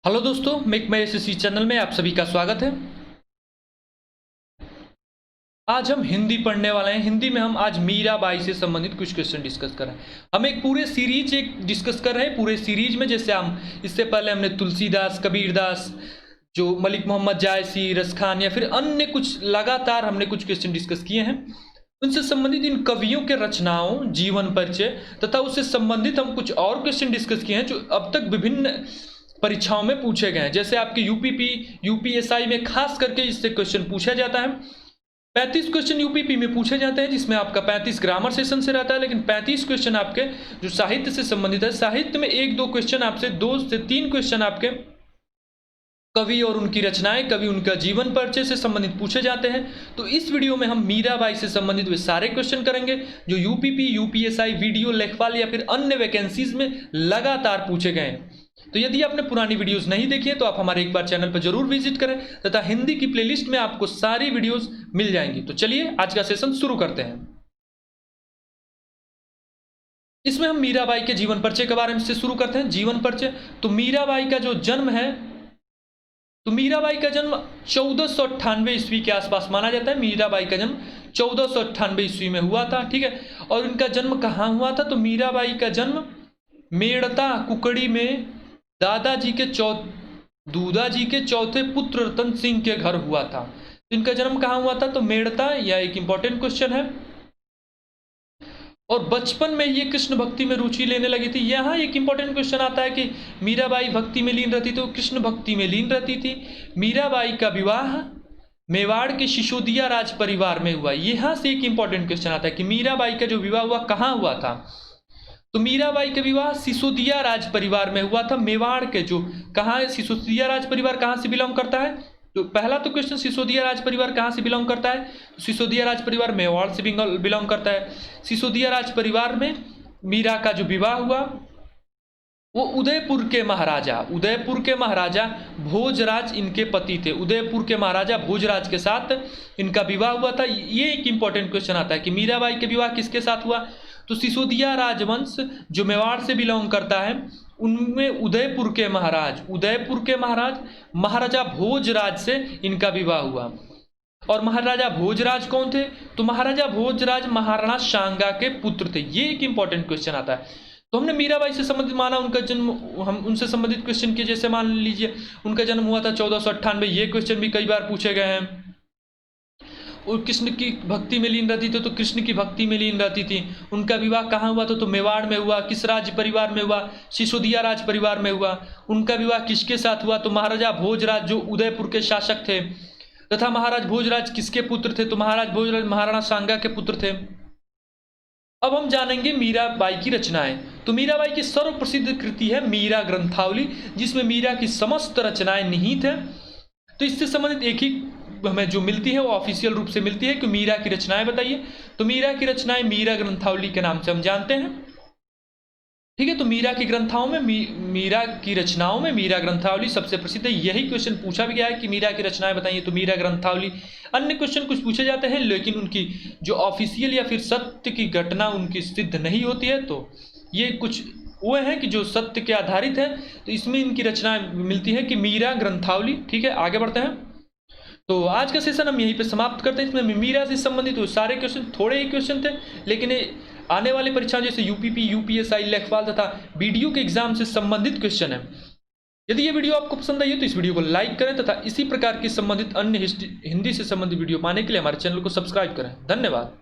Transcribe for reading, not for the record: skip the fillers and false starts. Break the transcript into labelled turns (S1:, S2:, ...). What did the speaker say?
S1: Hello दोस्तों, make माई SSC channel में आप सभी का स्वागत है। आज हम हिंदी पढ़ने वाले हैं। हिंदी में हम आज मीराबाई से संबंधित कुछ क्वेश्चन डिस्कस कर रहे हैं। हम एक पूरे सीरीज डिस्कस कर रहे हैं। पूरे सीरीज में जैसे हम इससे पहले हमने तुलसीदास, कबीरदास, जो मलिक मोहम्मद जायसी, रसखान या फिर अन्य कुछ लगातार हमने कुछ क्वेश्चन डिस्कस किए हैं। उनसे संबंधित इन कवियों के रचनाओं, जीवन परिचय तथा उससे संबंधित हम कुछ और क्वेश्चन डिस्कस किए हैं जो अब तक विभिन्न परीक्षाओं में पूछे गए हैं। जैसे आपके यूपीपी, यूपीएसआई में खास करके इससे क्वेश्चन पूछा जाता है। 35 क्वेश्चन यूपीपी में पूछे जाते हैं, जिसमें आपका 35 ग्रामर सेशन से रहता है, लेकिन 35 क्वेश्चन आपके जो साहित्य से संबंधित है। साहित्य में 1-2 क्वेश्चन आपसे, 2 से 3 क्वेश्चन आपके कवि और उनकी रचनाएं, कवि उनका जीवन परिचय से संबंधित पूछे जाते हैं। तो इस वीडियो में हम मीराबाई से संबंधित वे सारे क्वेश्चन करेंगे जो यूपीपी, यूपीएसआई, वीडियो, लेखपाल या फिर अन्य वैकेंसीज में लगातार पूछे गए हैं। तो यदि आपने पुरानी वीडियोस नहीं देखी है तो आप हमारे एक बार चैनल पर जरूर विजिट करें तथा हिंदी की प्लेलिस्ट में आपको सारी वीडियोस मिल जाएंगी। तो चलिए आज का सेशन शुरू करते हैं। इसमें हम मीराबाई के जीवन परिचय के बारे में से शुरू करते हैं। जीवन परिचय, तो मीराबाई का जो जन्म है, तो मीराबाई का जन्म 1498 ईस्वी के आसपास माना जाता है। मीराबाई का जन्म 1498 ईस्वी में हुआ था, ठीक है। और इनका जन्म कहाँ हुआ था? तो मीराबाई का जन्म मेड़ता कुकड़ी में दूदा जी के चौथे पुत्र रतन सिंह के घर हुआ था। तो इनका जन्म कहाँ हुआ था? तो मेड़ता। यह एक इंपॉर्टेंट क्वेश्चन है। और बचपन में ये कृष्ण भक्ति में रुचि लेने लगी थी। यहाँ एक इंपॉर्टेंट क्वेश्चन आता है कि मीराबाई भक्ति में लीन रहती थी, तो कृष्ण भक्ति में लीन रहती थी। मीराबाई का विवाह मेवाड़ के सिसोदिया राज परिवार में हुआ। यहाँ से एक इंपॉर्टेंट क्वेश्चन आता है कि मीराबाई का जो विवाह हुआ कहाँ हुआ था? तो मीराबाई का विवाह सिसोदिया राज परिवार में हुआ था। मेवाड़ के जो कहाँ, सिसोदिया राज परिवार कहाँ से बिलोंग करता है? तो पहला तो क्वेश्चन, सिसोदिया राज परिवार कहाँ से बिलोंग करता है? तो सिसोदिया राज परिवार मेवाड़ से बिलोंग करता है। सिसोदिया राज परिवार में मीरा का जो विवाह हुआ वो उदयपुर के महाराजा भोजराज इनके पति थे। उदयपुर के महाराजा भोजराज के साथ इनका विवाह हुआ था। ये एक इंपॉर्टेंट क्वेश्चन आता है कि मीराबाई के विवाह किसके साथ हुआ? तो सिसोदिया राजवंश जो मेवाड़ से बिलोंग करता है उनमें उदयपुर के महाराज महाराजा भोजराज से इनका विवाह हुआ। और महाराजा भोजराज कौन थे? तो महाराजा भोजराज महाराणा सांगा के पुत्र थे। ये एक इंपॉर्टेंट क्वेश्चन आता है। तो हमने मीराबाई से संबंधित माना उनका जन्म, हम उनसे संबंधित क्वेश्चन किए। जैसे मान लीजिए उनका जन्म हुआ था 1498। ये क्वेश्चन भी कई बार पूछे गए हैं। और कृष्ण की भक्ति में लीन रहती थी, तो कृष्ण की भक्ति में लीन रहती थी। उनका विवाह कहाँ हुआ था? तो मेवाड़ में हुआ। किस राज्य परिवार में हुआ? सिसोदिया राज परिवार में हुआ। उनका विवाह किसके साथ हुआ? तो महाराजा भोजराज जो उदयपुर के शासक थे, तथा महाराज भोजराज किसके पुत्र थे? तो महाराज भोजराज महाराणा सांगा के पुत्र थे। अब हम जानेंगे मीराबाई की रचनाएं। तो मीराबाई की सर्वप्रसिद्ध कृति है मीरा ग्रंथावली, जिसमें मीरा की समस्त रचनाएं निहित है। तो इससे संबंधित एक ही हमें जो मिलती है वो ऑफिशियल रूप से मिलती है कि मीरा की रचनाएं बताइए। तो मीरा की रचनाएं मीरा ग्रंथावली के नाम से हम जानते हैं, ठीक है। तो मीरा की रचनाओं में मीरा ग्रंथावली सबसे प्रसिद्ध है। यही क्वेश्चन पूछा भी गया है कि मीरा की रचनाएं बताइए, तो मीरा ग्रंथावली। अन्य क्वेश्चन कुछ पूछे जाते हैं लेकिन उनकी जो ऑफिशियल या फिर सत्य की घटना उनकी सिद्ध नहीं होती है। तो ये कुछ वो हैं कि जो सत्य के आधारित है, तो इसमें इनकी रचनाएं मिलती है कि मीरा ग्रंथावली, ठीक है। आगे बढ़ते हैं। तो आज का सेशन हम यहीं पे समाप्त करते हैं। इसमें मीरा से संबंधित वो सारे क्वेश्चन, थोड़े ही क्वेश्चन थे, लेकिन आने वाली परीक्षाओं जैसे यूपीपी, यूपीएसआई, लेखपाल तथा वीडियो के एग्जाम से संबंधित क्वेश्चन है। यदि ये वीडियो आपको पसंद आई है तो इस वीडियो को लाइक करें तथा इसी प्रकार की संबंधित अन्य हिंदी से संबंधित वीडियो पाने के लिए हमारे चैनल को सब्सक्राइब करें। धन्यवाद।